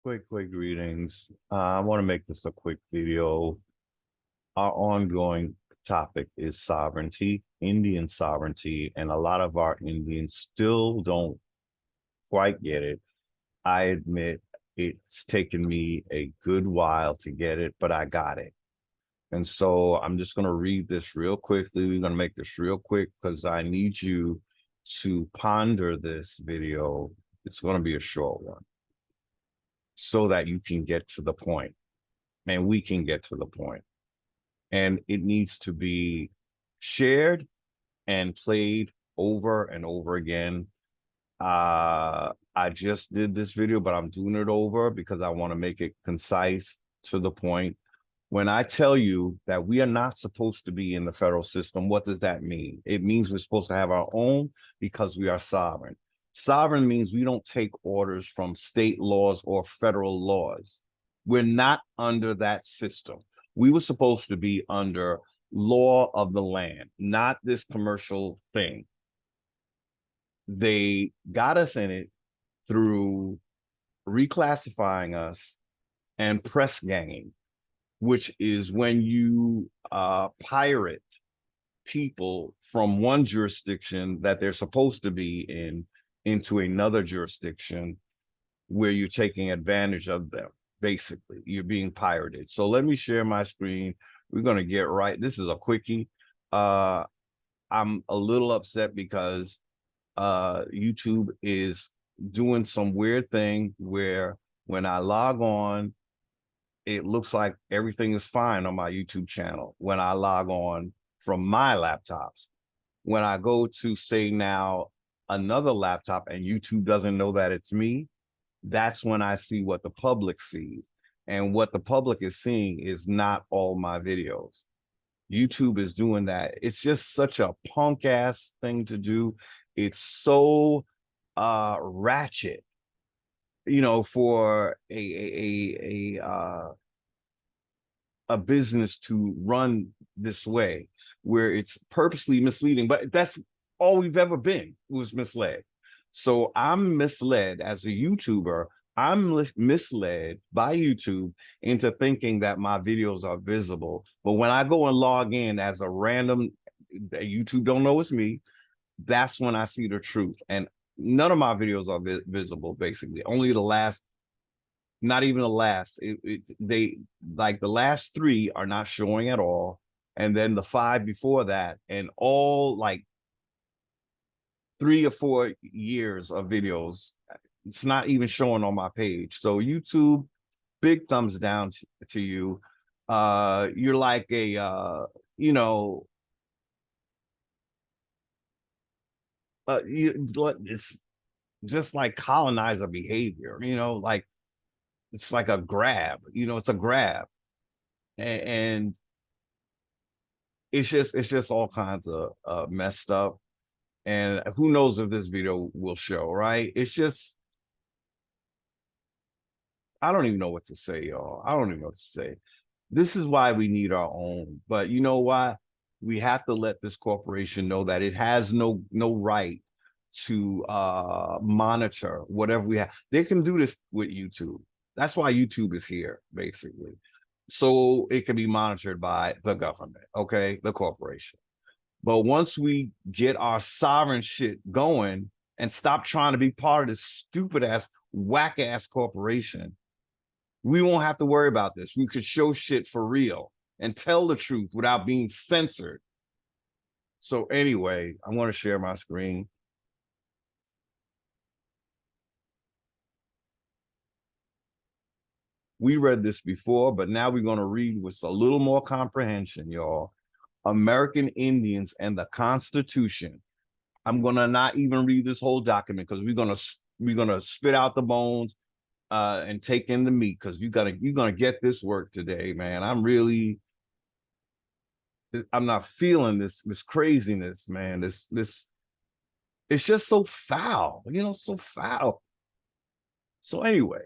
Quick greetings. I want to make this a quick video. Our ongoing topic is sovereignty, Indian sovereignty, and a lot of our Indians still don't quite get it. I admit it's taken me a good while to get it, but I got it. And so I'm just going to read this real quickly. We're going to make this real quick because I need you to ponder this video. It's going to be a short one so that you can get to the point and we can get to the point. And it needs to be shared and played over and over again. I just did this video, but I'm doing it over because I want to make it concise, to the point. When I tell you that we are not supposed to be in the federal system, what does that mean? It means we're supposed to have our own because we are sovereign. Sovereign means we don't take orders from state laws or federal laws. We're not under that system. We were supposed to be under law of the land, not this commercial thing. They got us in it through reclassifying us and press ganging, which is when you pirate people from one jurisdiction that they're supposed to be in into another jurisdiction where you're taking advantage of them. Basically, you're being pirated. So let me share my screen. We're going to get right. This is a quickie. I'm a little upset because YouTube is doing some weird thing where when I log on, it looks like everything is fine on my YouTube channel when I log on from my laptops. When I go to, say, now another laptop and YouTube doesn't know that it's me, that's when I see what the public sees. And what the public is seeing is not all my videos. YouTube is doing that. It's just such a punk ass thing to do. It's so ratchet, for a business to run this way, where it's purposely misleading. But that's all we've ever been, was misled. So I'm misled as a YouTuber. I'm misled by YouTube into thinking that my videos are visible. But when I go and log in as a random, YouTube don't know it's me, that's when I see the truth. And none of my videos are visible, basically. Only the last, not even the last. They, like, the last 3 are not showing at all. And then the 5 before that, and all like 3 or 4 years of videos, it's not even showing on my page. So YouTube, big thumbs down to you. You're like a it's just like colonizer behavior, like it's like a grab, it's a grab. And it's just all kinds of messed up. And who knows if this video will show, right? It's just, I don't even know what to say, y'all. I don't even know what to say. This is why we need our own. But you know why? We have to let this corporation know that it has no right to monitor whatever we have. They can do this with YouTube. That's why YouTube is here, basically. So it can be monitored by the government, okay, the corporation. But once we get our sovereign shit going and stop trying to be part of this stupid ass, whack ass corporation, we won't have to worry about this. We could show shit for real and tell the truth without being censored. So anyway, I want to share my screen. We read this before, but now we're going to read with a little more comprehension, y'all. American Indians and the Constitution. I'm going to not even read this whole document because we're going to spit out the bones and take in the meat, because you're gonna get this work today, man. I'm not feeling this craziness, man. This it's just so foul, so foul. So anyway,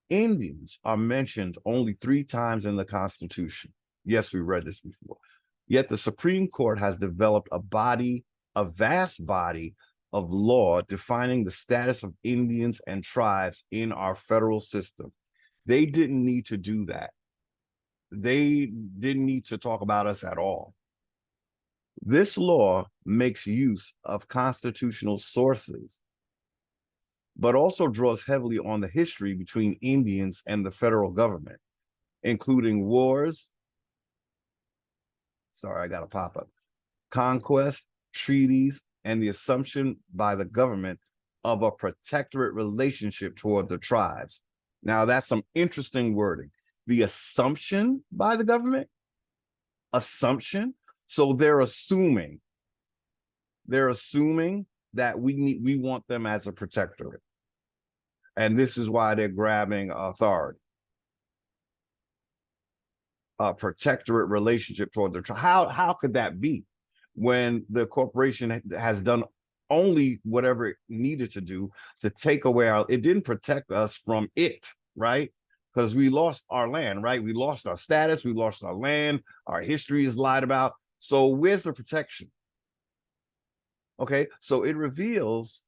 Indians are mentioned only 3 times in the Constitution. Yes, we read this before. Yet the Supreme Court has developed a vast body of law defining the status of Indians and tribes in our federal system. They didn't need to do that. They didn't need to talk about us at all. This law makes use of constitutional sources, but also draws heavily on the history between Indians and the federal government, including wars. Sorry, I got a pop-up. Conquest, treaties, and the assumption by the government of a protectorate relationship toward the tribes. Now, that's some interesting wording. The assumption by the government? Assumption? So they're assuming that we want them as a protectorate. And this is why they're grabbing authority. A protectorate relationship toward the tribe. How could that be when the corporation has done only whatever it needed to do to take away it didn't protect us from it, right? Because we lost our land, right? We lost our status, we lost our land, our history is lied about. So where's the protection? Okay, so it reveals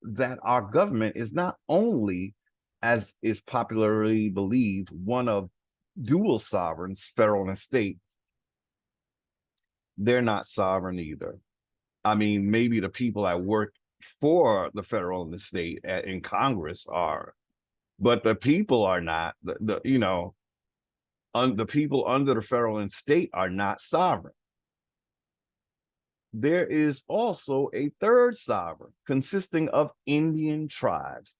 that our government is not only, as is popularly believed, one of dual sovereigns, federal and state. They're not sovereign either. I mean, maybe the people that work for the federal and the state in Congress are, but the people are not. The people under the federal and state are not sovereign. There is also a third sovereign consisting of Indian tribes.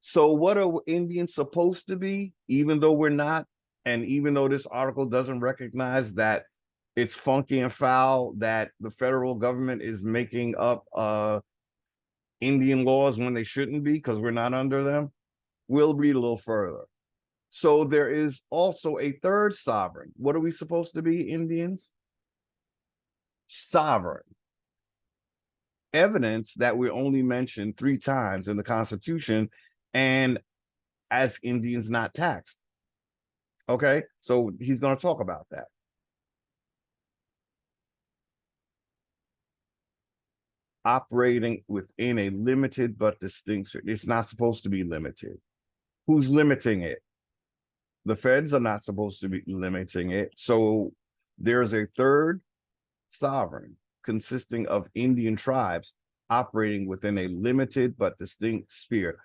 So what are Indians supposed to be, even though we're not? And even though this article doesn't recognize that it's funky and foul that the federal government is making up Indian laws when they shouldn't be because we're not under them, we'll read a little further. So there is also a third sovereign. What are we supposed to be, Indians? Sovereign. Evidence that we're only mentioned 3 times in the Constitution, and as Indians not taxed. Okay, so he's going to talk about that. Operating within a limited but distinct, it's not supposed to be limited. Who's limiting it? The feds are not supposed to be limiting it. So there's a third sovereign consisting of Indian tribes operating within a limited but distinct sphere.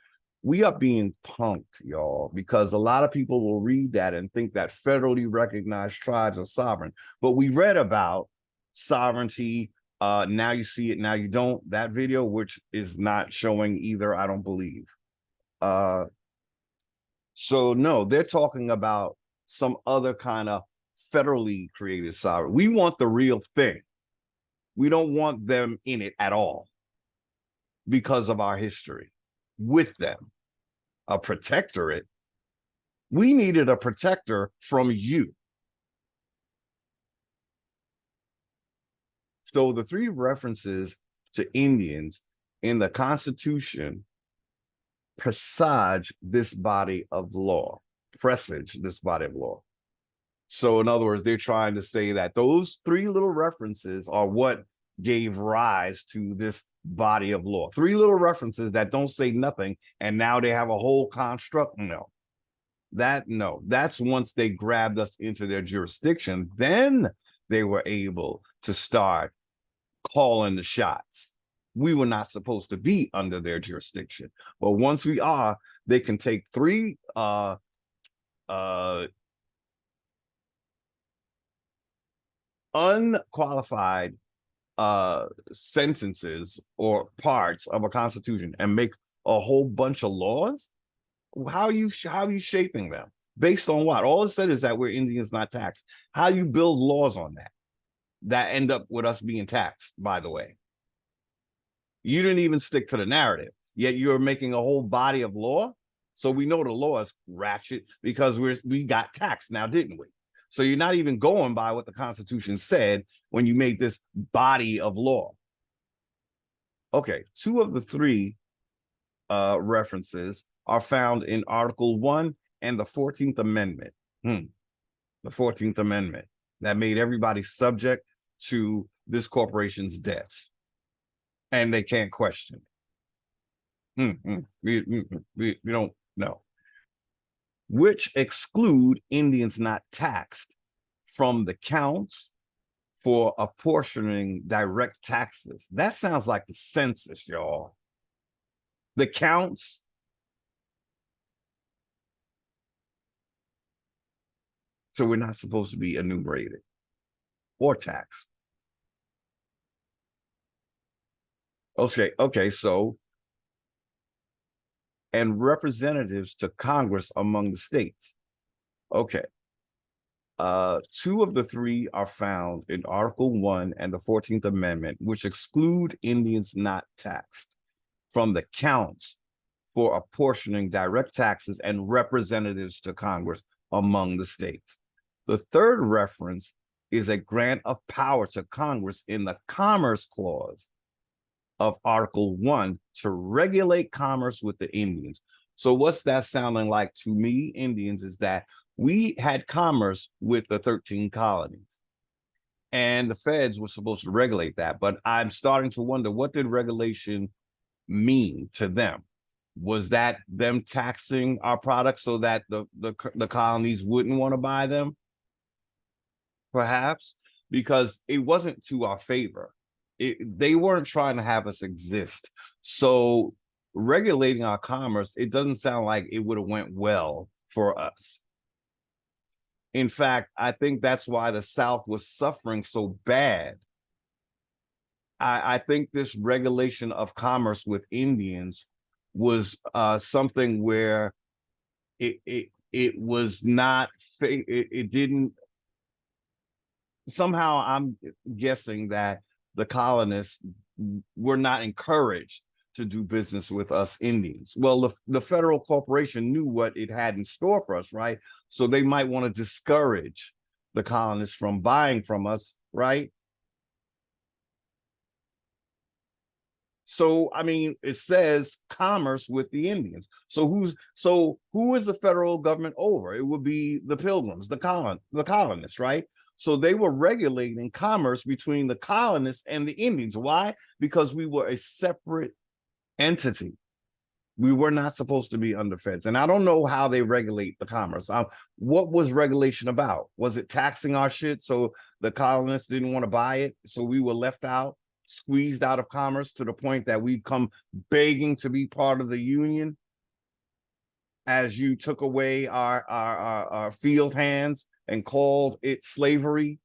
We are being punked, y'all, because a lot of people will read that and think that federally recognized tribes are sovereign. But we read about sovereignty, now you see it, now you don't, that video, which is not showing either, I don't believe. So no, they're talking about some other kind of federally created sovereign. We want the real thing. We don't want them in it at all because of our history with them. A protectorate. We needed a protector from you. So the 3 references to Indians in the Constitution presage this body of law. So in other words, they're trying to say that those 3 little references are what gave rise to this body of law. 3 little references that don't say nothing, and now they have a whole construct. No, that's once they grabbed us into their jurisdiction, then they were able to start calling the shots. We were not supposed to be under their jurisdiction, but once we are, they can take 3 unqualified sentences or parts of a constitution and make a whole bunch of laws. How are you shaping them based on what? All it said is that we're Indians not taxed. How you build laws on that end up with us being taxed, by the way? You didn't even stick to the narrative, yet you're making a whole body of law. So we know the law is ratchet because we got taxed now, didn't we? So you're not even going by what the Constitution said when you made this body of law. Okay, 2 of the 3 references are found in Article 1 and the 14th Amendment. The 14th Amendment that made everybody subject to this corporation's debts, and they can't question it. We don't know. which exclude Indians not taxed from the counts for apportioning direct taxes. That sounds like the census, y'all. The counts. So we're not supposed to be enumerated or taxed. Okay, so, and representatives to Congress among the states. Okay. Two of the three are found in Article 1 and the 14th Amendment, which exclude Indians not taxed from the counts for apportioning direct taxes and representatives to Congress among the states. The third reference is a grant of power to Congress in the Commerce Clause of Article 1 to regulate commerce with the Indians. So what's that sounding like to me, Indians, is that we had commerce with the 13 colonies and the feds were supposed to regulate that. But I'm starting to wonder, what did regulation mean to them? Was that them taxing our products so that the colonies wouldn't want to buy them? Perhaps, because it wasn't to our favor. They weren't trying to have us exist. So regulating our commerce, it doesn't sound like it would have went well for us. In fact, I think that's why the South was suffering so bad. I think this regulation of commerce with Indians was something where it was not, it didn't, somehow I'm guessing that the colonists were not encouraged to do business with us Indians. Well, the federal corporation knew what it had in store for us, right? So they might want to discourage the colonists from buying from us, right? So, I mean, it says commerce with the Indians. So who is the federal government over? It would be the Pilgrims, the colonists, right? So they were regulating commerce between the colonists and the Indians. Why? Because we were a separate entity. We were not supposed to be under feds. And I don't know how they regulate the commerce. What was regulation about? Was it taxing our shit so the colonists didn't want to buy it? So we were left out, squeezed out of commerce to the point that we'd come begging to be part of the union as you took away our field hands and called it slavery.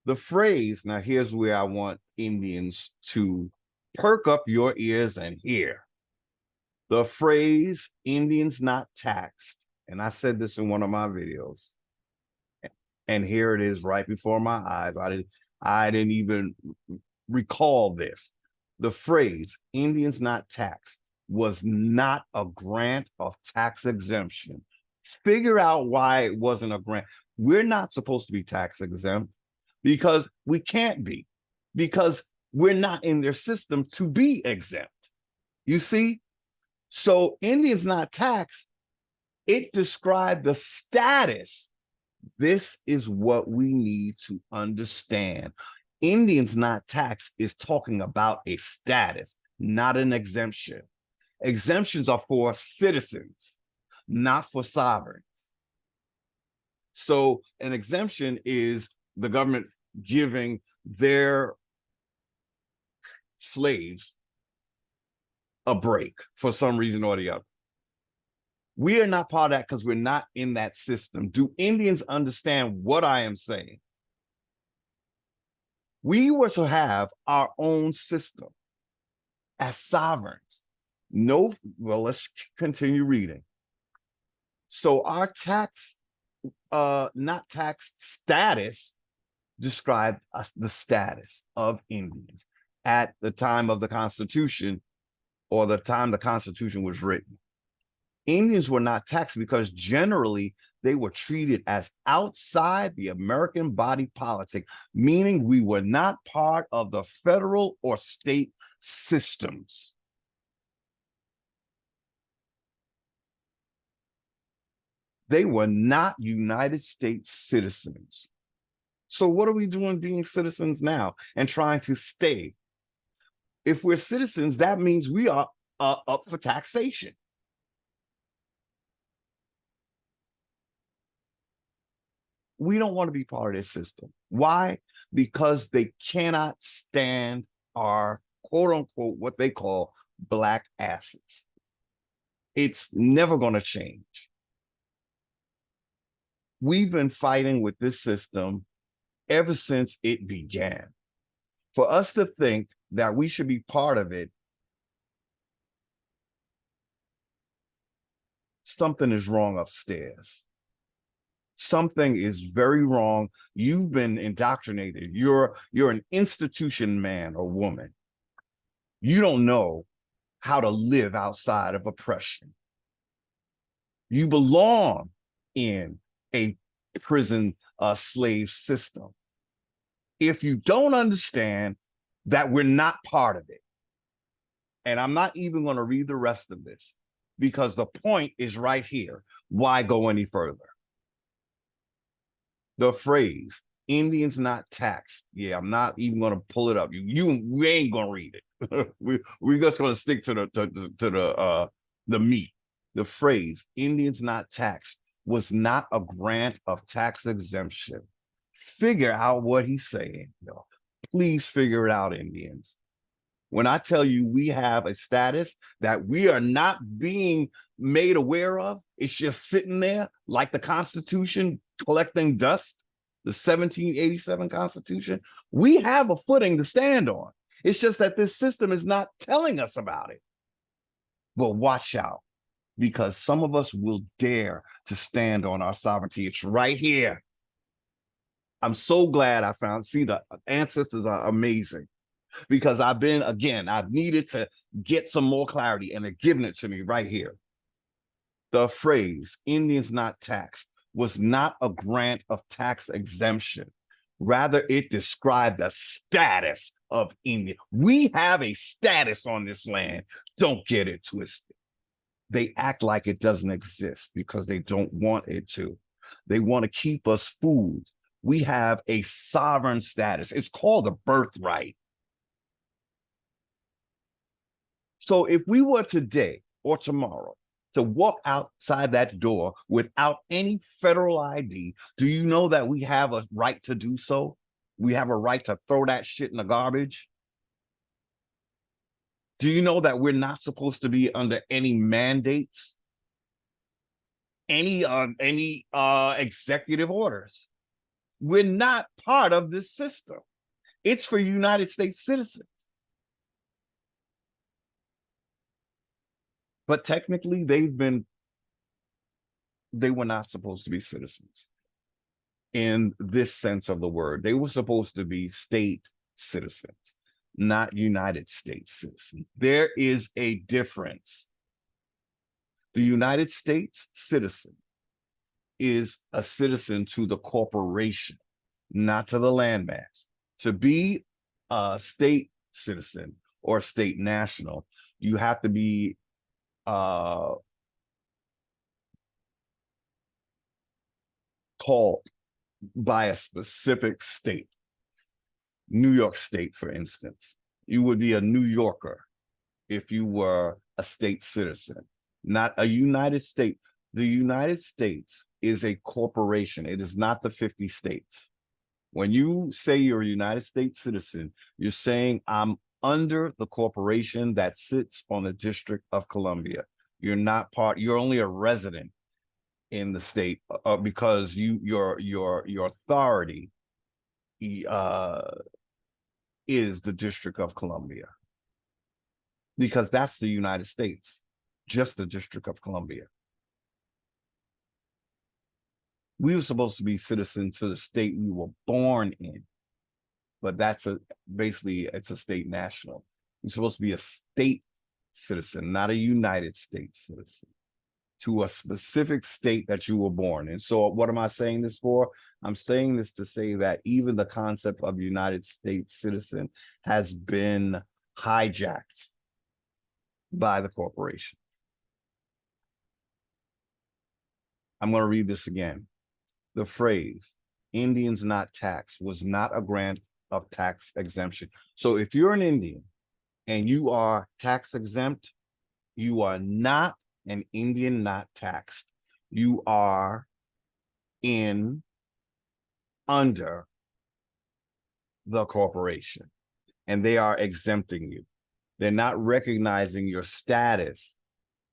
The phrase, now here's where I want Indians to perk up your ears and hear. The phrase Indians not taxed, and I said this in one of my videos, and here it is right before my eyes. I didn't even recall this. The phrase Indians not taxed was not a grant of tax exemption. Figure out why it wasn't a grant. We're not supposed to be tax exempt because we can't be, because we're not in their system to be exempt. You see? So Indians not taxed, it described the status. This is what we need to understand. Indians not taxed is talking about a status, not an exemption. Exemptions are for citizens, not for sovereigns. So an exemption is the government giving their slaves a break for some reason or the other. We are not part of that because we're not in that system. Do Indians understand what I am saying? We were to have our own system as sovereigns. No, well, let's continue reading. So our not taxed status described the status of Indians at the time of the Constitution, or the time the Constitution was written. Indians were not taxed because generally they were treated as outside the American body politic, meaning we were not part of the federal or state systems. They were not United States citizens. So what are we doing being citizens now and trying to stay If we're citizens, that means we are up for taxation. We don't want to be part of this system. Why? Because they cannot stand our quote unquote, what they call black asses. It's never going to change. We've been fighting with this system ever since it began. For us to think that we should be part of it, something is wrong upstairs. Something is very wrong. You've been indoctrinated. You're an institution man or woman. You don't know how to live outside of oppression. You belong in a prison slave system. If you don't understand that we're not part of it, and I'm not even going to read the rest of this because the point is right here. Why go any further? The phrase Indians not taxed. Yeah, I'm not even going to pull it up. We ain't going to read it. We're just going to stick to the meat. The phrase Indians not taxed was not a grant of tax exemption. Figure out what he's saying. Please figure it out, Indians. When I tell you we have a status that we are not being made aware of, it's just sitting there like the Constitution collecting dust, the 1787 Constitution. We have a footing to stand on. It's just that this system is not telling us about it. But watch out, because some of us will dare to stand on our sovereignty. It's right here. I'm so glad I found, see, the ancestors are amazing. Because I've needed to get some more clarity, and they're giving it to me right here. The phrase Indians not taxed was not a grant of tax exemption. Rather, it described the status of Indian. We have a status on this land. Don't get it twisted. They act like it doesn't exist because they don't want it to. They want to keep us food. We have a sovereign status. It's called a birthright. So if we were today or tomorrow to walk outside that door without any federal ID, do you know that we have a right to do so? We have a right to throw that shit in the garbage. Do you know that we're not supposed to be under any mandates, any executive orders? We're not part of this system. It's for United States citizens. But technically, they were not supposed to be citizens in this sense of the word. They were supposed to be state citizens, not United States citizens. There is a difference. The United States citizen is a citizen to the corporation, not to the landmass. To be a state citizen or state national, you have to be called by a specific state. New York State, for instance. You would be a New Yorker if you were a state citizen, not a United States. The United States is a corporation. It is not the 50 states. When you say you're a United States citizen, you're saying I'm under the corporation that sits on the District of Columbia. You're not part, you're only a resident in the state because your authority is the District of Columbia. Because that's the United States, just the District of Columbia. We were supposed to be citizens to the state we were born in, but basically it's a state national. You're supposed to be a state citizen, not a United States citizen, to a specific state that you were born in. So what am I saying this for? I'm saying this to say that even the concept of United States citizen has been hijacked by the corporation. I'm going to read this again. The phrase Indians not taxed was not a grant of tax exemption. So if you're an Indian and you are tax exempt, you are not an Indian not taxed. You are in under the corporation, and they are exempting you. They're not recognizing your status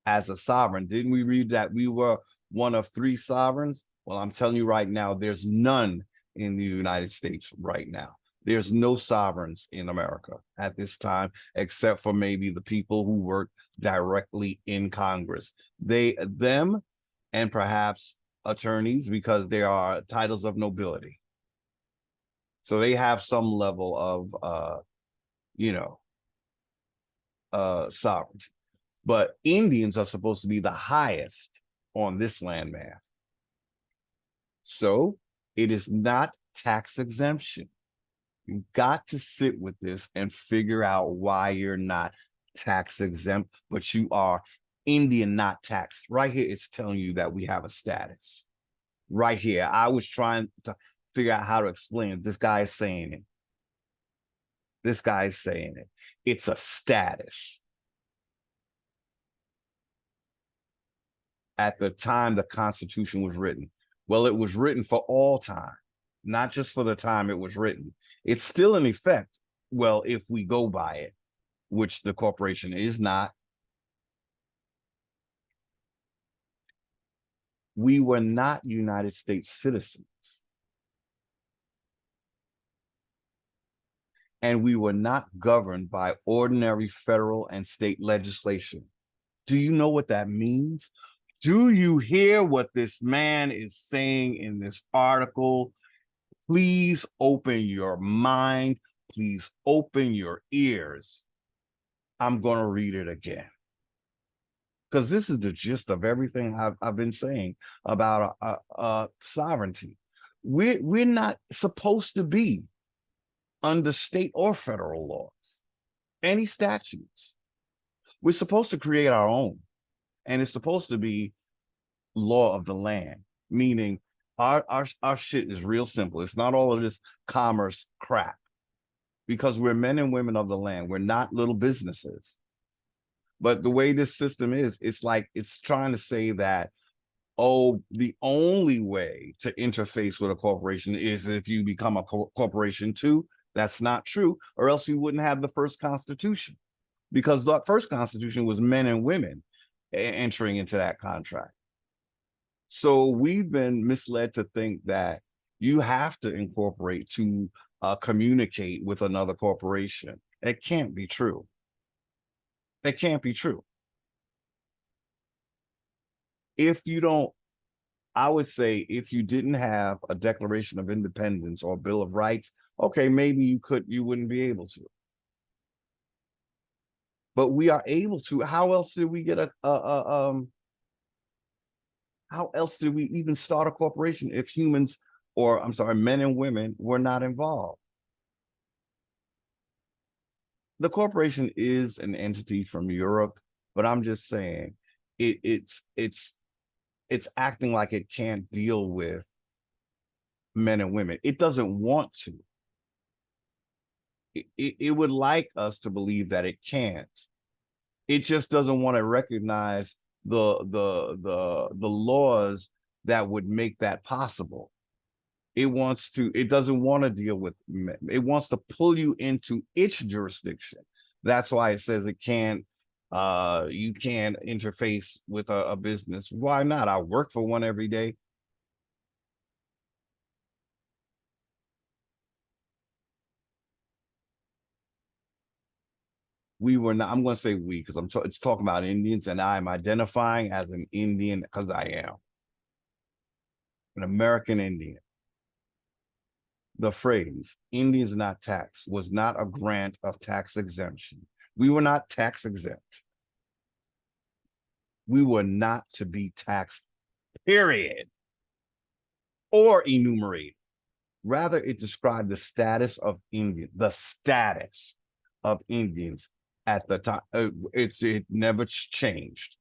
as a sovereign. Didn't we read that we were one of 3 sovereigns? Well, I'm telling you right now, there's none in the United States right now. There's no sovereigns in America at this time, except for maybe the people who work directly in Congress. Them, and perhaps attorneys, because they are titles of nobility. So they have some level of, sovereignty. But Indians are supposed to be the highest on this landmass. So it is not tax exemption. You've got to sit with this and figure out why you're not tax exempt, but you are Indian not taxed. Right here, it's telling you that we have a status. Right here, I was trying to figure out how to explain it. This guy is saying it. This guy is saying it. It's a status. At the time the Constitution was written. Well, it was written for all time, not just for the time it was written. It's still in effect. Well, if we go by it, which the corporation is not. We were not United States citizens. And we were not governed by ordinary federal and state legislation. Do you know what that means? Do you hear what this man is saying in this article? Please open your mind. Please open your ears. I'm going to read it again, because this is the gist of everything I've been saying about sovereignty. We're not supposed to be under state or federal laws, any statutes. We're supposed to create our own, and it's supposed to be law of the land, meaning our shit is real simple. It's not all of this commerce crap, because we're men and women of the land. We're not little businesses. But the way this system is, it's like it's trying to say that, oh, the only way to interface with a corporation is if you become a corporation too. That's not true, or else we wouldn't have the first Constitution, because the first Constitution was men and women entering into that contract. So we've been misled to think that you have to incorporate to communicate with another corporation. It can't be true. It can't be true. If you don't, I would say if you didn't have a Declaration of Independence or Bill of Rights, okay, maybe you wouldn't be able to. But we are able to. How else did we get how else did we even start a corporation if humans, or I'm sorry, men and women were not involved? The corporation is an entity from Europe, but I'm just saying it's acting like it can't deal with men and women. It doesn't want to. It would like us to believe that it can't. It just doesn't want to recognize the laws that would make that possible. It doesn't want to deal with men. It wants to pull you into its jurisdiction. That's why it says it can't, you can't interface with a business. Why not? I work for one every day. We were not, I'm going to say we, because it's talking about Indians, and I'm identifying as an Indian because I am an American Indian. The phrase Indians not taxed was not a grant of tax exemption. We were not tax exempt. We were not to be taxed, period, or enumerated. Rather, it described the status of Indians at the time. It never changed.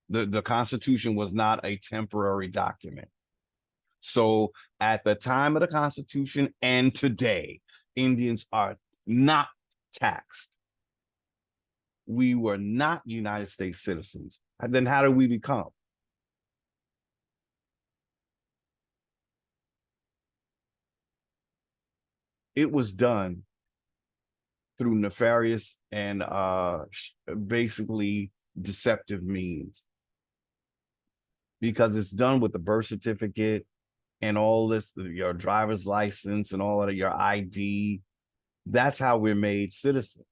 The Constitution was not a temporary document. So at the time of the Constitution and today, Indians are not taxed. we were not United States citizens. And then how did we become? It was done through nefarious and basically deceptive means, because it's done with the birth certificate and all this, your driver's license and all of your ID. That's how we're made citizens.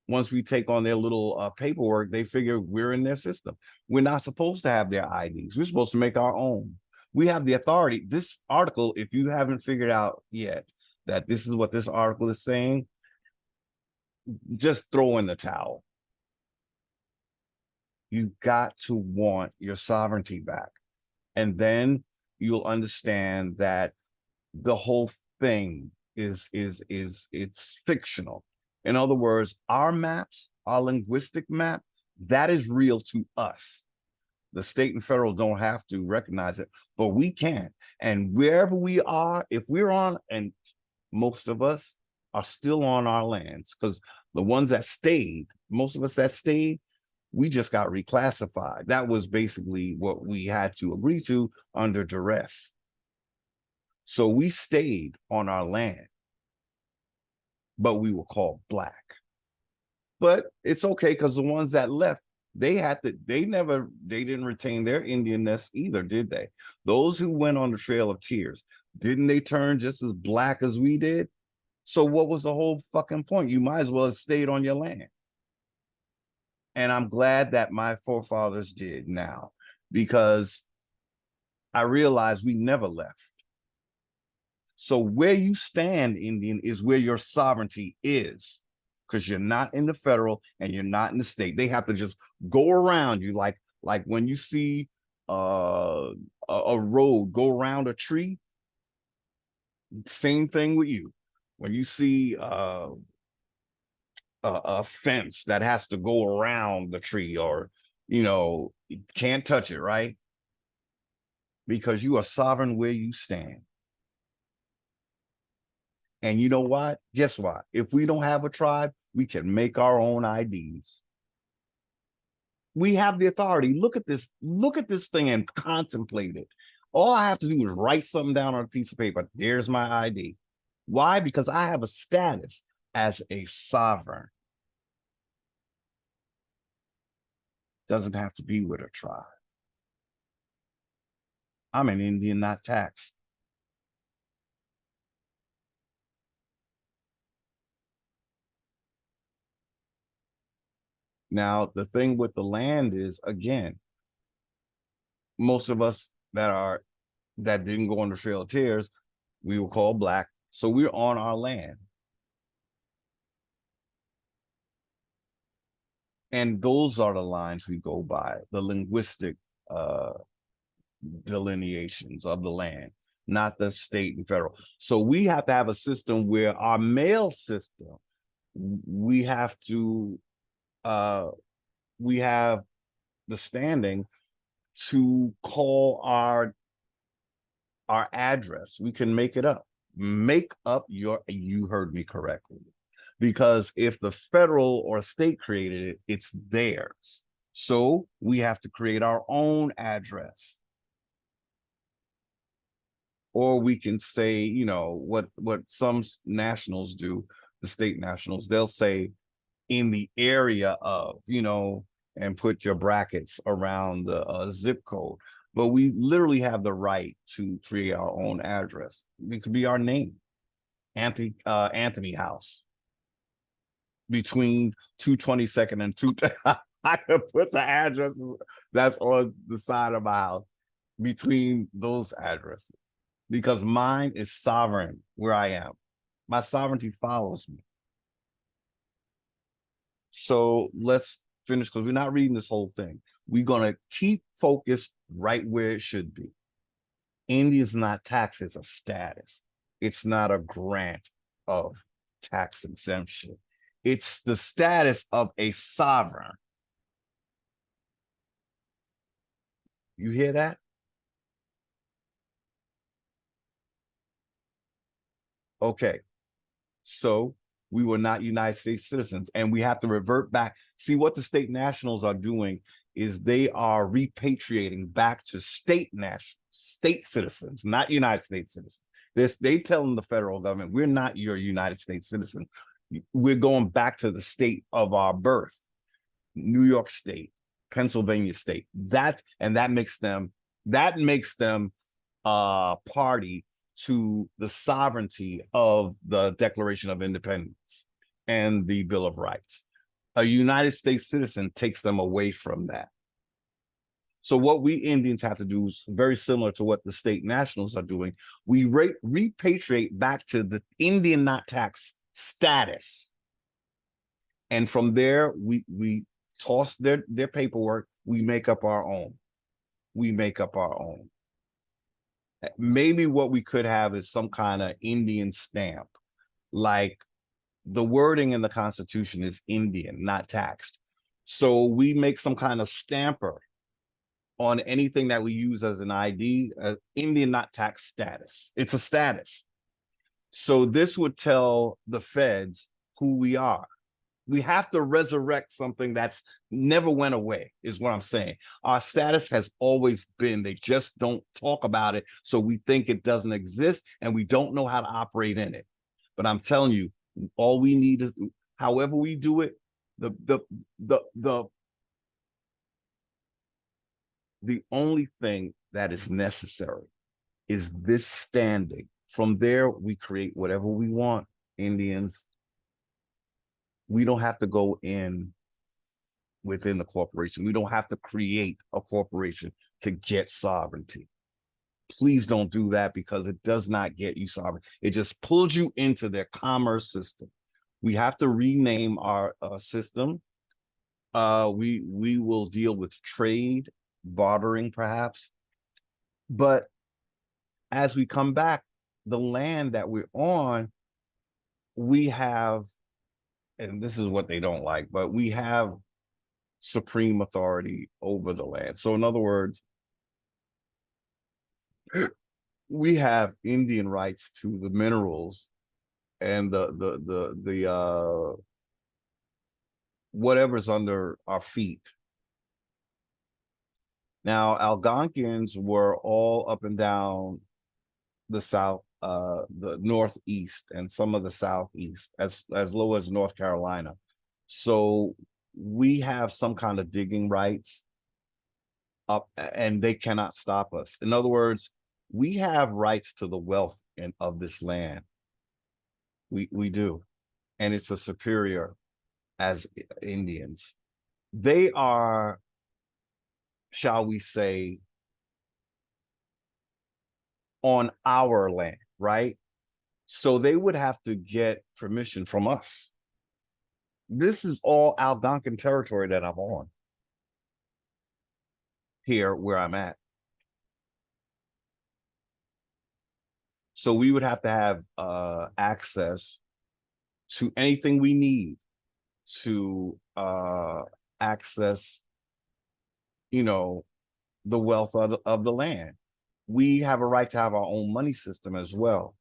Once we take on their little paperwork, they figure we're in their system. We're not supposed to have their IDs. We're supposed to make our own. We have the authority. This article, if you haven't figured out yet that this is what this article is saying, just throw in the towel. You got to want your sovereignty back. And then you'll understand that the whole thing is it's fictional. In other words, our maps, our linguistic map, that is real to us. The state and federal don't have to recognize it, but we can. And wherever we are, if we're on, and most of us are still on our lands, because the ones that stayed, most of us that stayed, we just got reclassified. That was basically what we had to agree to under duress. So we stayed on our land, but we were called Black. But it's okay, because the ones that left, they didn't retain their Indianness either, did they? Those who went on the Trail of Tears, didn't they turn just as Black as we did? So what was the whole fucking point? You might as well have stayed on your land. And I'm glad that my forefathers did now, because I realized we never left. So where you stand, Indian, is where your sovereignty is, because you're not in the federal and you're not in the state. They have to just go around you, like when you see a road go around a tree. Same thing with you. When you see a fence that has to go around the tree, or you can't touch it, right? Because you are sovereign where you stand. And you know what? Guess what? If we don't have a tribe, we can make our own IDs. We have the authority. Look at this thing and contemplate it. All I have to do is write something down on a piece of paper. There's my ID. Why? Because I have a status as a sovereign. Doesn't have to be with a tribe. I'm an Indian, not taxed. Now, the thing with the land is, again, most of us that didn't go on the Trail of Tears, we were called Black. So we're on our land. And those are the lines we go by, the linguistic delineations of the land, not the state and federal. So we have to have a system where our mail system, we have the standing to call our address. We can make it up. Make up you heard me correctly. Because if the federal or state created it, it's theirs. So we have to create our own address. Or we can say, what some nationals do, the state nationals, they'll say in the area of, and put your brackets around the zip code. But we literally have the right to create our own address. It could be our name, Anthony House, between 222nd and 2. I could put the address that's on the side of my house between those addresses, because mine is sovereign where I am. My sovereignty follows me. So let's finish, because we're not reading this whole thing. We're going to keep focused right where it should be. India is not taxed as a status. It's not a grant of tax exemption. It's the status of a sovereign. You hear that? Okay. So we were not United States citizens, and we have to revert back. See, what the state nationals are doing is they are repatriating back to state citizens, not United States citizens. They telling the federal government, we're not your United States citizen. We're going back to the state of our birth, New York State, Pennsylvania State. That makes them party to the sovereignty of the Declaration of Independence and the Bill of Rights. A United States citizen takes them away from that. So what we Indians have to do is very similar to what the state nationals are doing. We repatriate back to the Indian not taxed status. And from there, we toss their paperwork. We make up our own. Maybe what we could have is some kind of Indian stamp, like the wording in the Constitution is Indian, not taxed. So we make some kind of stamper on anything that we use as an ID, Indian not taxed status. It's a status. So this would tell the feds who we are. We have to resurrect something that's never went away, is what I'm saying. Our status has always been, they just don't talk about it. So we think it doesn't exist and we don't know how to operate in it. But I'm telling you, all we need is, however we do it, the only thing that is necessary is this standing. From there, we create whatever we want, Indians. We don't have to go within the corporation. We don't have to create a corporation to get sovereignty. Please don't do that, because it does not get you sovereign. It just pulls you into their commerce system. We have to rename our system. We will deal with trade, bartering perhaps. But as we come back, the land that we're on, we have, and this is what they don't like, but we have supreme authority over the land. So in other words, we have Indian rights to the minerals and the whatever's under our feet. Now, Algonquians were all up and down the south, the northeast, and some of the southeast, as low as North Carolina. So we have some kind of digging rights up, and they cannot stop us. In other words, we have rights to the wealth of this land. We do, and it's a superior as Indians. They are, shall we say, on our land, right? So they would have to get permission from us. This is all Algonquin territory that I'm on here where I'm at. So we would have to have access to anything we need to access, you know, the wealth of the land. We have a right to have our own money system as well.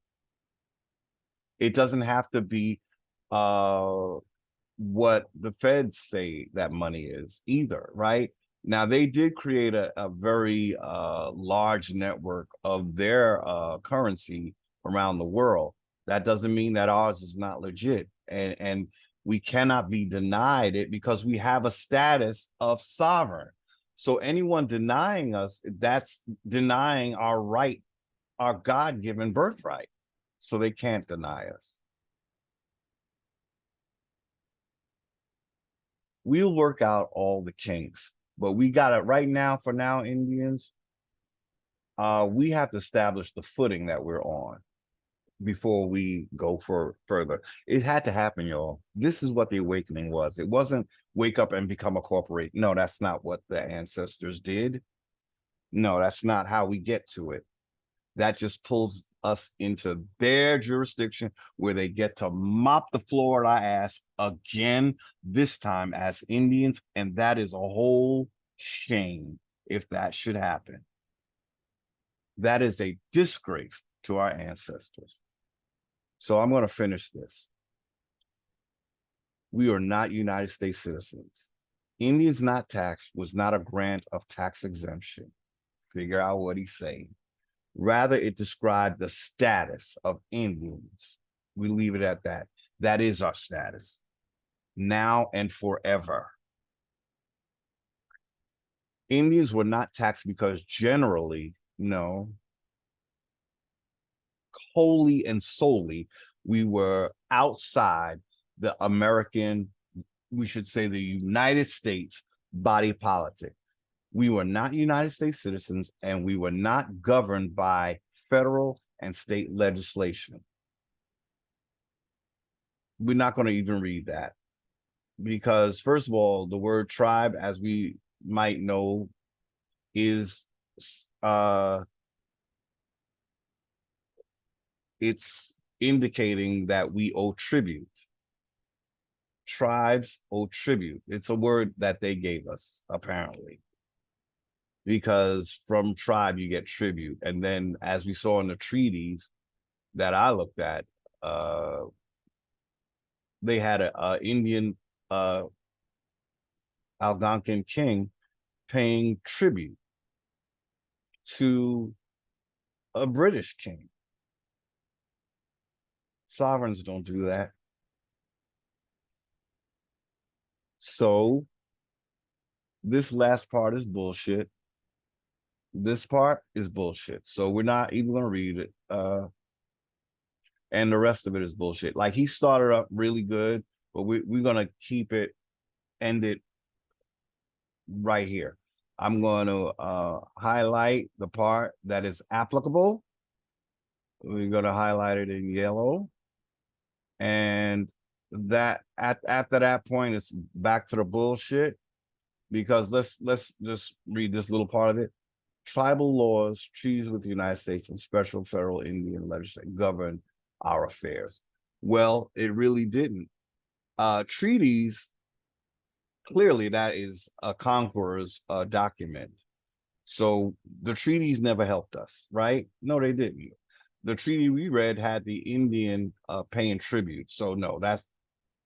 It doesn't have to be what the feds say that money is either, right? Now, they did create a very large network of their currency around the world. That doesn't mean that ours is not legit. And we cannot be denied it because we have a status of sovereign. So anyone denying us, that's denying our right, our God-given birthright. So they can't deny us. We'll work out all the kinks, but we got it right now. For now, Indians, we have to establish the footing that we're on before we go further. It had to happen, y'all. This is what the awakening was. It wasn't wake up and become a corporation. No, that's not what the ancestors did. No, that's not how we get to it. That just pulls us into their jurisdiction where they get to mop the floor at our ass again, this time as Indians. And that is a whole shame if that should happen. That is a disgrace to our ancestors. So I'm going to finish this. We are not United States citizens. Indians not taxed was not a grant of tax exemption. Figure out what he's saying. Rather, it described the status of Indians. We leave it at that. That is our status, now and forever. Indians were not taxed because generally, no, wholly and solely, we were outside the American, we should say the United States body politic. We were not United States citizens, and we were not governed by federal and state legislation. We're not going to even read that because, first of all, the word tribe, as we might know, is it's indicating that we owe tribute. Tribes owe tribute. It's a word that they gave us, apparently, because from tribe you get tribute. And then, as we saw in the treaties that I looked at, they had a Indian Algonquin king paying tribute to a British king. Sovereigns don't do that. So this last part is bullshit. This part is bullshit. So we're not even going to read it. And the rest of it is bullshit. Like, he started up really good, but we're going to keep it, end it right here. I'm going to highlight the part that is applicable. We're going to highlight it in yellow. And that after that point, it's back to the bullshit, because let's just read this little part of it. Tribal laws, treaties with the United States, and special federal Indian legislation govern our affairs. Well, it really didn't. Treaties, clearly that is a conqueror's document. So the treaties never helped us, right? No, they didn't. The treaty we read had the Indian paying tribute. So no, that's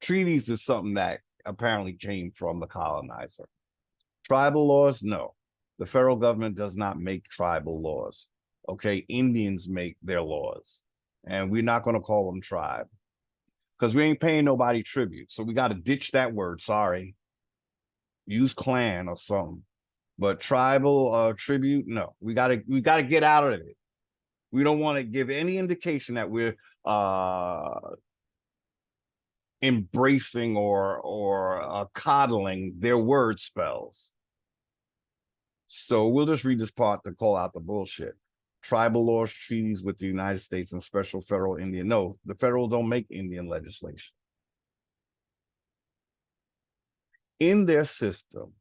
treaties is something that apparently came from the colonizer. Tribal laws, no. The federal government does not make tribal laws. Okay, Indians make their laws, and we're not going to call them tribe because we ain't paying nobody tribute. So we got to ditch that word. Sorry, use clan or something. But tribal tribute, no. We gotta get out of it. We don't want to give any indication that we're embracing or coddling their word spells. So we'll just read this part to call out the bullshit. Tribal laws, treaties with the United States, and special federal Indian. No, the federal don't make Indian legislation. In their system,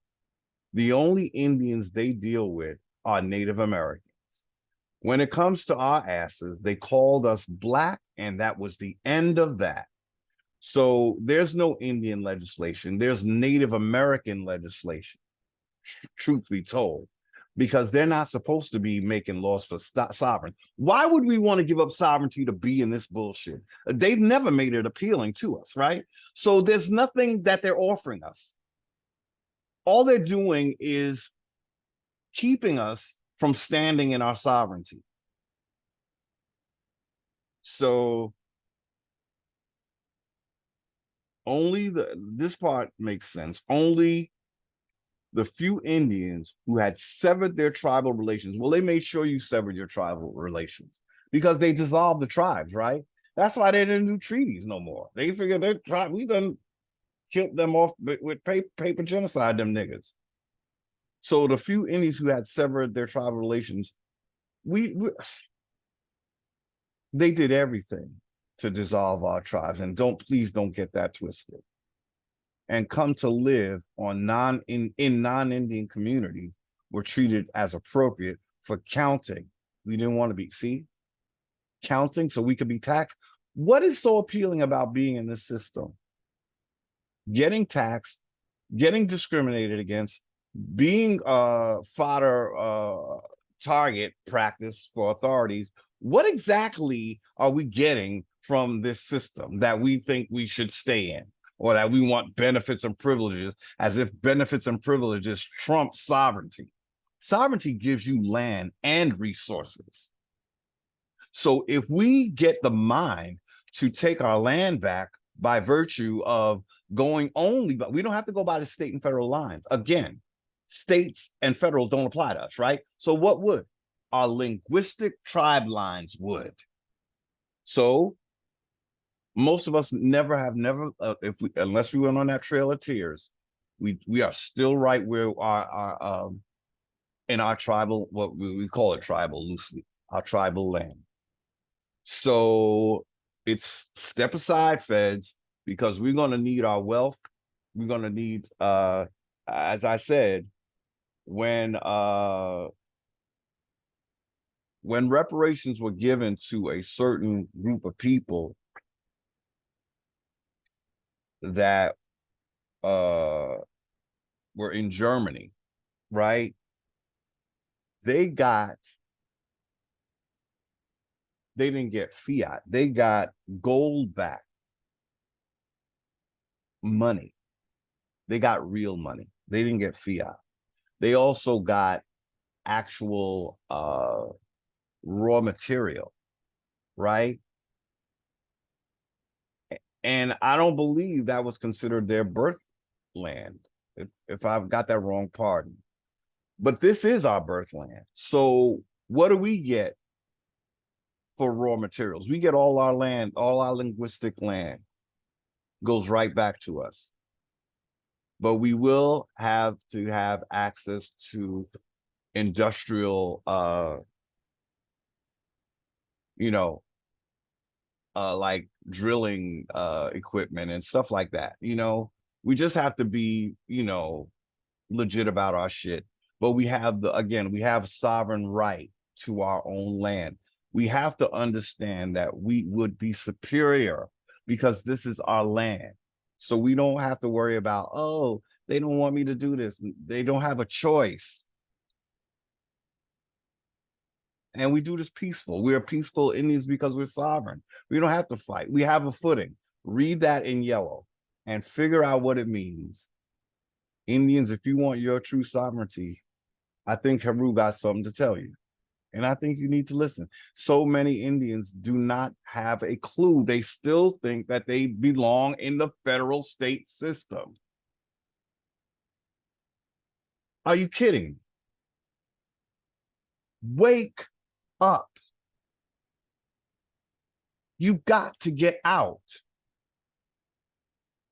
the only Indians they deal with are Native Americans. When it comes to our asses, they called us black, and that was the end of that. So there's no Indian legislation. There's Native American legislation, truth be told, because they're not supposed to be making laws for sovereign. Why would we want to give up sovereignty to be in this bullshit? They've never made it appealing to us, right? So there's nothing that they're offering us. All they're doing is keeping us from standing in our sovereignty. So only this part makes sense. Only the few Indians who had severed their tribal relations. Well, they made sure you severed your tribal relations because they dissolved the tribes, right? That's why they didn't do treaties no more. They figured their tribe, we done killed them off with paper genocide, them niggas. So the few Indians who had severed their tribal relations, they did everything to dissolve our tribes. And please don't get that twisted. And come to live on non-Indian communities were treated as appropriate for counting. We didn't want to be, counting so we could be taxed. What is so appealing about being in this system? Getting taxed, getting discriminated against, being fodder target practice for authorities. What exactly are we getting from this system that we think we should stay in? or that we want benefits and privileges, as if benefits and privileges trump sovereignty. Sovereignty gives you land and resources. So if we get the mind to take our land back by virtue of going only, but we don't have to go by the state and federal lines. Again, states and federal don't apply to us, right? So what would? Our linguistic tribe lines would. So most of us unless we went on that trail of tears, we are still right where our in our tribal, what we call it tribal loosely, our tribal land. So it's step aside, feds, because we're going to need our wealth. We're going to need, as I said, when reparations were given to a certain group of people that were in Germany, right? They didn't get fiat. They got gold back money. They got real money. They didn't get fiat. They also got actual raw material, right? And I don't believe that was considered their birth land. If I've got that wrong, pardon. But this is our birth land. So what do we get for raw materials? We get all our land, all our linguistic land goes right back to us. But we will have to have access to industrial, like drilling equipment and stuff like that. We just have to be, legit about our shit. But we have we have sovereign right to our own land. We have to understand that we would be superior because this is our land. So we don't have to worry about, oh, they don't want me to do this. They don't have a choice. And we do this peaceful. We are peaceful Indians because we're sovereign. We don't have to fight. We have a footing. Read that in yellow and figure out what it means. Indians, if you want your true sovereignty, I think HERU got something to tell you. And I think you need to listen. So many Indians do not have a clue. They still think that they belong in the federal state system. Are you kidding? Wake up. You've got to get out.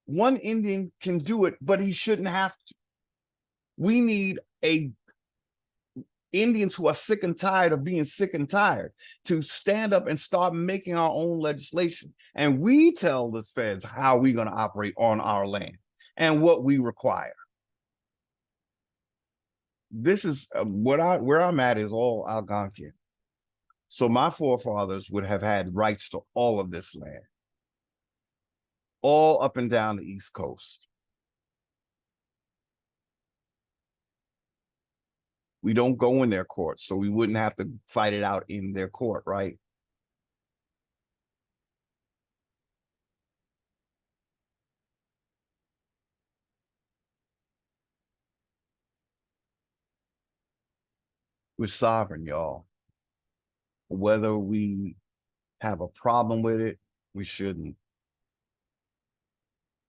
One Indian can do it, but he shouldn't have to. We need Indians who are sick and tired of being sick and tired to stand up and start making our own legislation. And we tell the feds how we're going to operate on our land and what we require. This is where I'm at is all Algonquian. So my forefathers would have had rights to all of this land, all up and down the East Coast. We don't go in their court, so we wouldn't have to fight it out in their court, right? We're sovereign, y'all. Whether we have a problem with it, we shouldn't.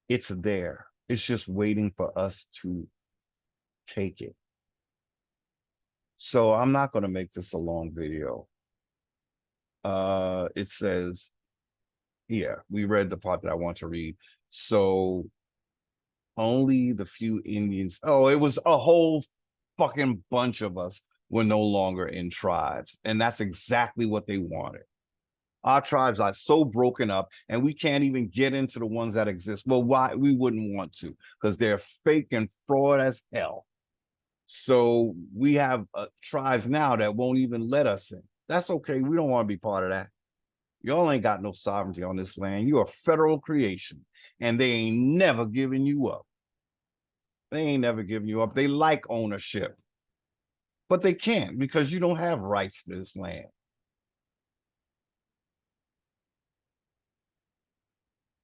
It's there. It's just waiting for us to take it. So I'm not going to make this a long video. It says, yeah, we read the part that I want to read. So only the few Indians, it was a whole fucking bunch of us were no longer in tribes. And that's exactly what they wanted. Our tribes are so broken up and we can't even get into the ones that exist. Well, why? We wouldn't want to, because they're fake and fraud as hell. So we have tribes now that won't even let us in. That's okay. We don't want to be part of that. Y'all ain't got no sovereignty on this land. You're a federal creation, and they ain't never giving you up. They ain't never giving you up. They like ownership, but they can't because you don't have rights to this land.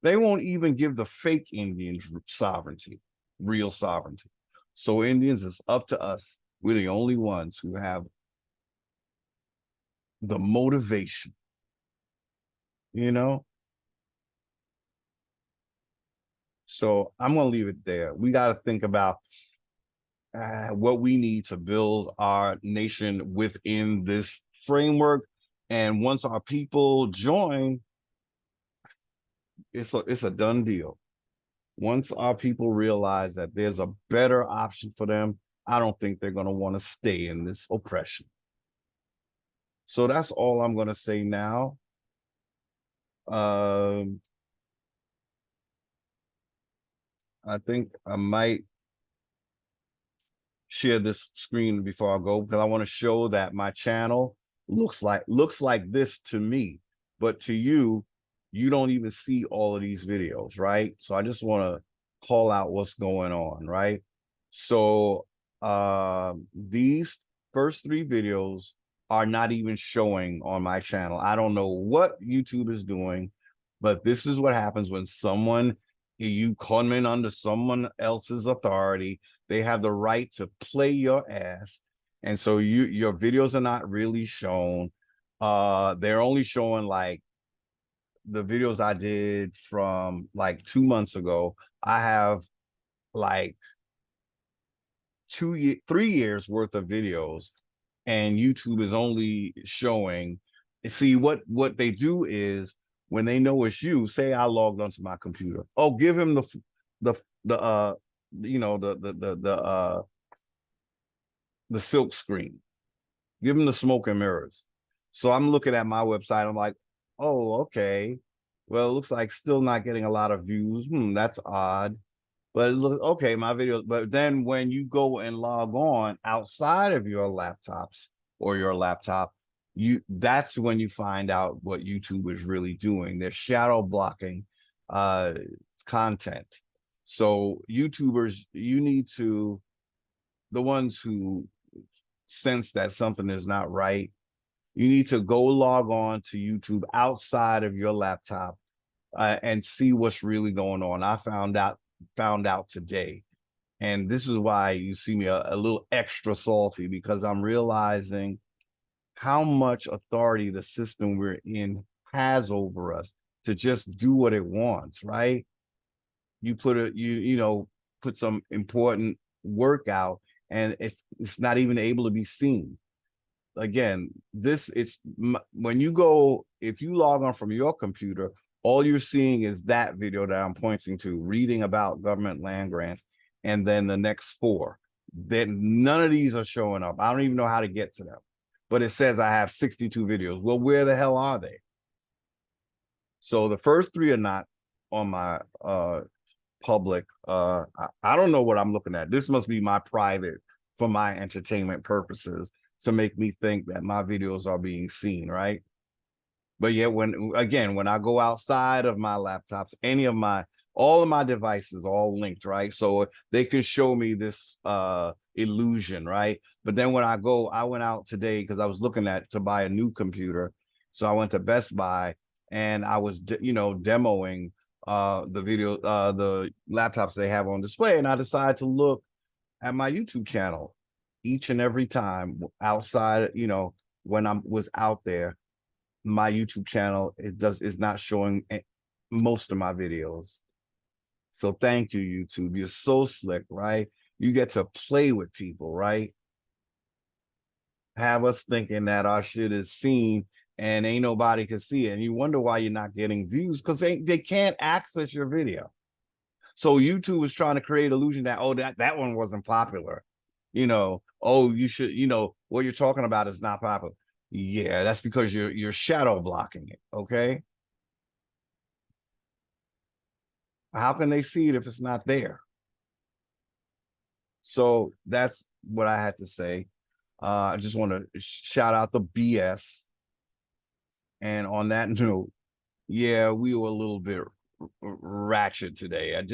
They won't even give the fake Indians sovereignty, real sovereignty. So Indians, it's up to us. We're the only ones who have the motivation, you know? So I'm going to leave it there. We got to think about what we need to build our nation within this framework. And once our people join, it's a done deal. Once our people realize that there's a better option for them, I don't think they're going to want to stay in this oppression. So that's all I'm going to say now. I think I might share this screen before I go, because I want to show that my channel looks like this to me, but to you, you don't even see all of these videos, right? So I just want to call out what's going on, right? So these first 3 videos are not even showing on my channel. I don't know what YouTube is doing, but this is what happens when you come in under someone else's authority. They have the right to play your ass. And so your videos are not really shown. They're only showing like the videos I did from like 2 months ago. I have like 3 years worth of videos, and YouTube is only showing. See, what they do is, when they know it's you, say I logged onto my computer. Oh, give him the silk screen. Give them the smoke and mirrors. So I'm looking at my website. I'm like, oh, okay. Well, it looks like still not getting a lot of views. That's odd. But look, okay, my video. But then when you go and log on outside of your laptops or your laptop, that's when you find out what YouTube is really doing. They're shadow blocking content. So YouTubers, you need to, the ones who sense that something is not right, you need to go log on to YouTube outside of your laptop and see what's really going on. I found out today, and this is why you see me a little extra salty, because I'm realizing how much authority the system we're in has over us to just do what it wants, right? You put some important work out, and it's not even able to be seen. Again, when you go, if you log on from your computer, all you're seeing is that video that I'm pointing to, reading about government land grants, and then the next 4. Then none of these are showing up. I don't even know how to get to them, but it says I have 62 videos. Well, where the hell are they? So the first 3 are not on my public. I don't know what I'm looking at. This must be my private, for my entertainment purposes, to make me think that my videos are being seen, right? But yet, when I go outside of my laptops, all of my devices all linked, right? So they can show me this illusion, right? But then when I went out today because I was looking to buy a new computer. So I went to Best Buy, and I was, demoing the laptops they have on display. And I decided to look at my YouTube channel each and every time outside, when I was out there. My YouTube channel is not showing most of my videos. So thank you, YouTube. You're so slick, right? You get to play with people, right? Have us thinking that our shit is seen and ain't nobody can see it. And you wonder why you're not getting views, because they can't access your video. So YouTube is trying to create illusion that, oh, that one wasn't popular. Oh, you should, what you're talking about is not popular. Yeah, that's because you're shadow blocking it, okay? How can they see it if it's not there? So that's what I had to say. I just want to shout out the BS. And on that note, yeah, we were a little bit ratchet today. It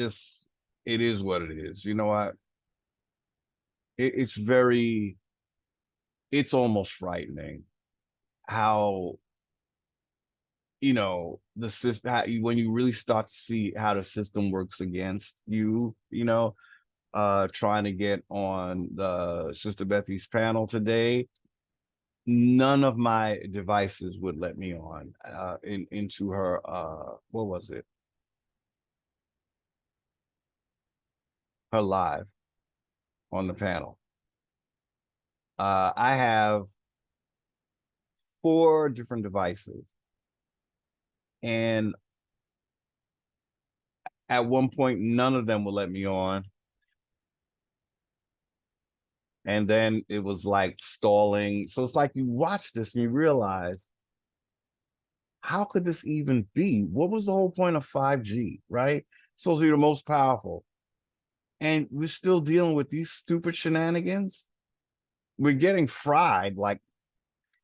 is what it is. You know what? It's almost frightening how, you know, the system, when you really start to see how the system works against you, you know, trying to get on the Sister Bethy's panel today, none of my devices would let me on into her what was it, her live on the panel. I have 4 different devices, and at one point none of them will let me on, and then it was like stalling. So it's like you watch this and you realize, how could this even be? What was the whole point of 5G, right? It's supposed to be the most powerful, and we're still dealing with these stupid shenanigans. We're getting fried like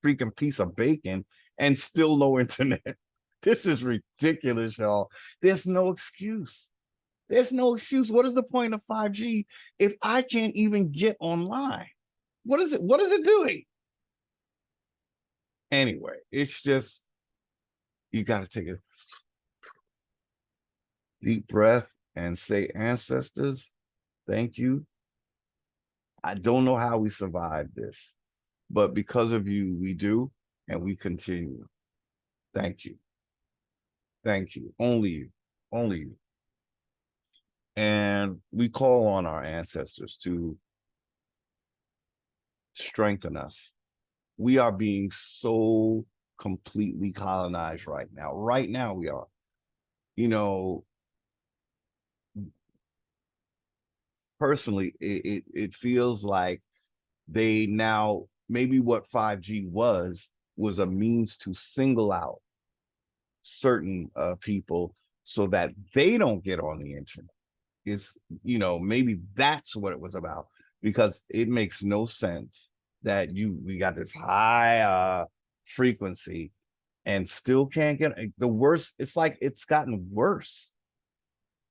freaking piece of bacon and still no internet. This is ridiculous, y'all. There's no excuse. There's no excuse. What is the point of 5G if I can't even get online? What is it? What is it doing? Anyway, it's just, you got to take a deep breath and say, ancestors, thank you. I don't know how we survived this, but because of you, we do, and we continue. Thank you. Thank you. Only you. Only you. And we call on our ancestors to strengthen us. We are being so completely colonized right now. Right now we are. You know, personally, it feels like they now, maybe what 5G was a means to single out certain people so that they don't get on the internet. Is, you know, maybe that's what it was about, because it makes no sense that we got this high frequency and still can't get the worst. It's like it's gotten worse.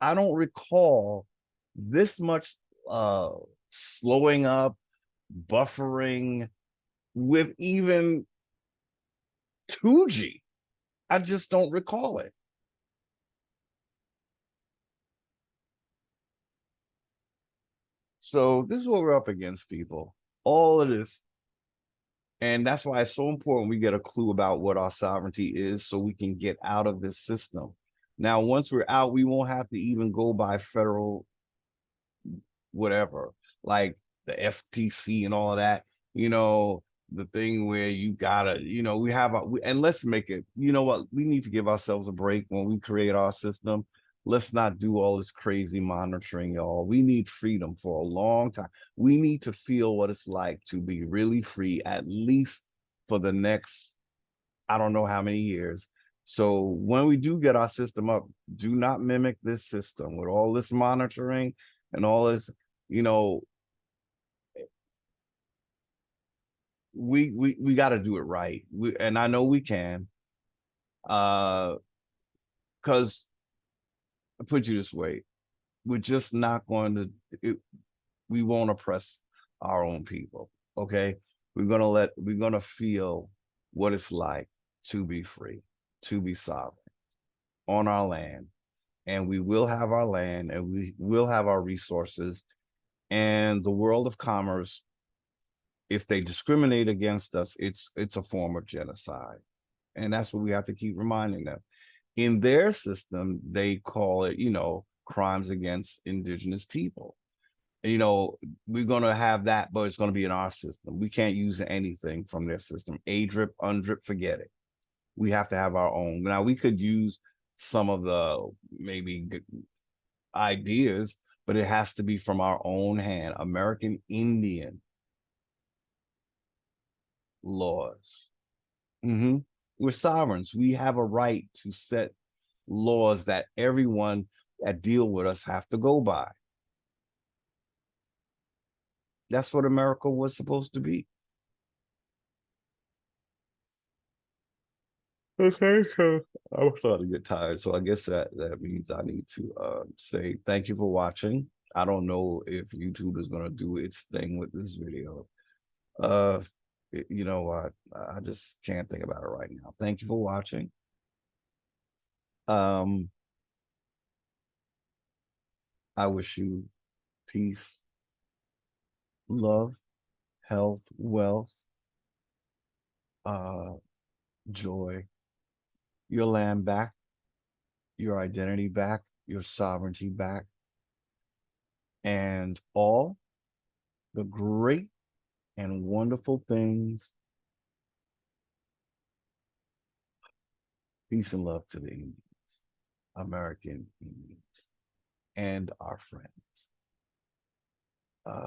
I don't recall this much slowing up, buffering with even 2G. I just don't recall it. So this is what we're up against, people. All of this. And that's why it's so important we get a clue about what our sovereignty is, so we can get out of this system. Now, once we're out, we won't have to even go by federal whatever, like the FTC and all of that, you know, the thing where you gotta, you know, we have and let's make it, you know what, we need to give ourselves a break when we create our system. Let's not do all this crazy monitoring, y'all. We need freedom for a long time. We need to feel what it's like to be really free, at least for the next, I don't know how many years. So when we do get our system up, do not mimic this system with all this monitoring and all this, you know. We got to do it right. And I know we can, because I put you this way, we're just not going to, we won't oppress our own people. Okay, we're gonna feel what it's like to be free, to be sovereign on our land, and we will have our land, and we will have our resources, and the world of commerce. If they discriminate against us, it's a form of genocide, and that's what we have to keep reminding them. In their system, they call it, you know, crimes against indigenous people. You know, we're going to have that, but it's going to be in our system. We can't use anything from their system. ADRIP, UNDRIP, forget it. We have to have our own. Now, we could use some of the maybe ideas, but it has to be from our own hand. American Indian laws. We're sovereigns. We have a right to set laws that everyone that deal with us have to go by. That's what America was supposed to be. Okay, so I'm starting to get tired, so I guess that means I need to say thank you for watching. I don't know if YouTube is going to do its thing with this video. You know what? I just can't think about it right now. Thank you for watching. I wish you peace, love, health, wealth, joy, your land back, your identity back, your sovereignty back, and all the great and wonderful things. Peace and love to the Indians, American Indians, and our friends.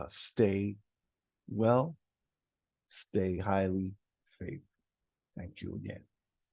Stay well, stay highly favored. Thank you again.